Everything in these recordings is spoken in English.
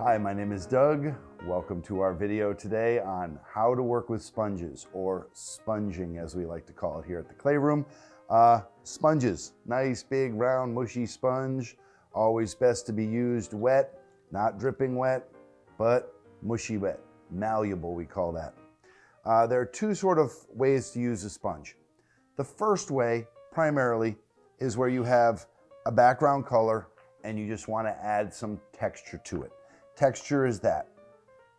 Hi, my name is Doug. Welcome to our video today on how to work with sponges, or sponging as we like to call it here at the Clay Room. Sponges, nice big round mushy sponge, always best to be used wet, not dripping wet, but mushy wet, malleable we call that. There are two sort of ways to use a sponge. The first way, primarily, is where you have a background color and you just want to add some texture to it. Texture is that.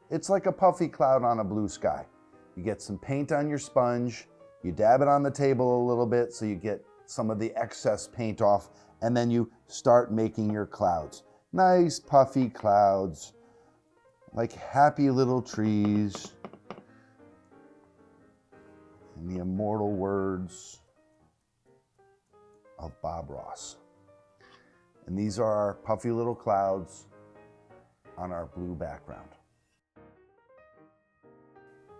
It's like a puffy cloud on a blue sky. You get some paint on your sponge, you dab it on the table a little bit so you get some of the excess paint off, and then you start making your clouds. Nice puffy clouds, like happy little trees. In the immortal words of Bob Ross. And these are our puffy little clouds on our blue background.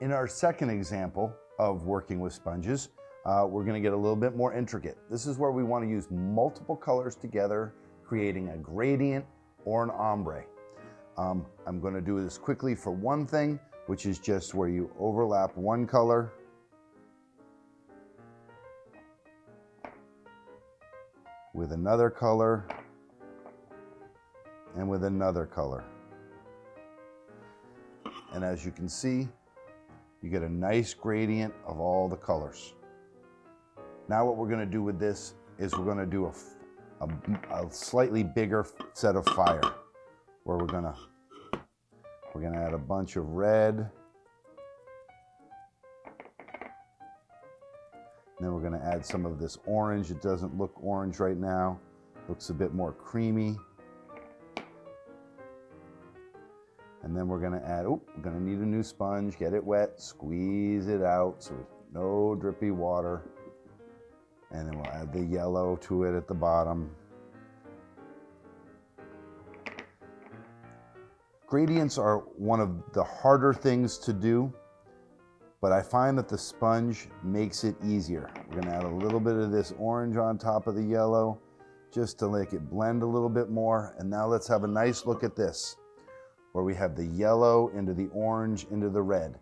In our second example of working with sponges, we're going to get a little bit more intricate. This is where we want to use multiple colors together, creating a gradient or an ombre. I'm going to do this quickly for one thing, which is just where you overlap one color with another color and with another color. And as you can see, you get a nice gradient of all the colors. Now what we're going to do with this is we're going to do a slightly bigger set of fire, where we're going to add a bunch of red, and then we're going to add some of this orange. It doesn't look orange right now, looks a bit more creamy. And then we're going to add, we're going to need a new sponge, get it wet, squeeze it out so no drippy water. And then we'll add the yellow to it at the bottom. Gradients are one of the harder things to do, but I find that the sponge makes it easier. We're going to add a little bit of this orange on top of the yellow just to make it blend a little bit more. And now let's have a nice look at this, where we have the yellow into the orange into the red.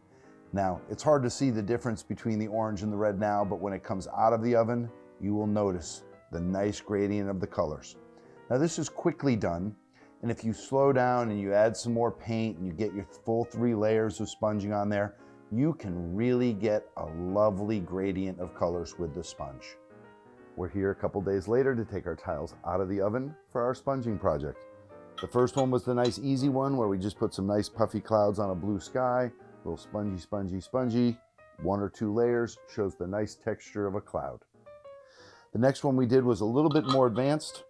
Now, it's hard to see the difference between the orange and the red now, but when it comes out of the oven, you will notice the nice gradient of the colors. Now, this is quickly done, and if you slow down and you add some more paint and you get your full 3 layers of sponging on there, you can really get a lovely gradient of colors with the sponge. We're here a couple days later to take our tiles out of the oven for our sponging project. The first one was the nice easy one where we just put some nice puffy clouds on a blue sky, a little spongy, spongy, spongy, 1 or 2 layers, shows the nice texture of a cloud. The next one we did was a little bit more advanced.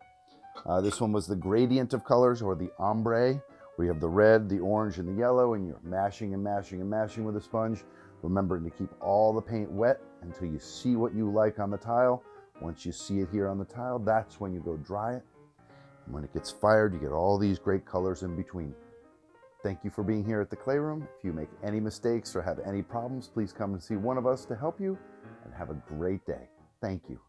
This one was the gradient of colors, or the ombre, where you have the red, the orange, and the yellow, and you're mashing and mashing and mashing with a sponge, remembering to keep all the paint wet until you see what you like on the tile. Once you see it here on the tile, that's when you go dry it. When it gets fired, you get all these great colors in between. Thank you for being here at the Clay Room. If you make any mistakes or have any problems, please come and see one of us to help you, and have a great day. Thank you.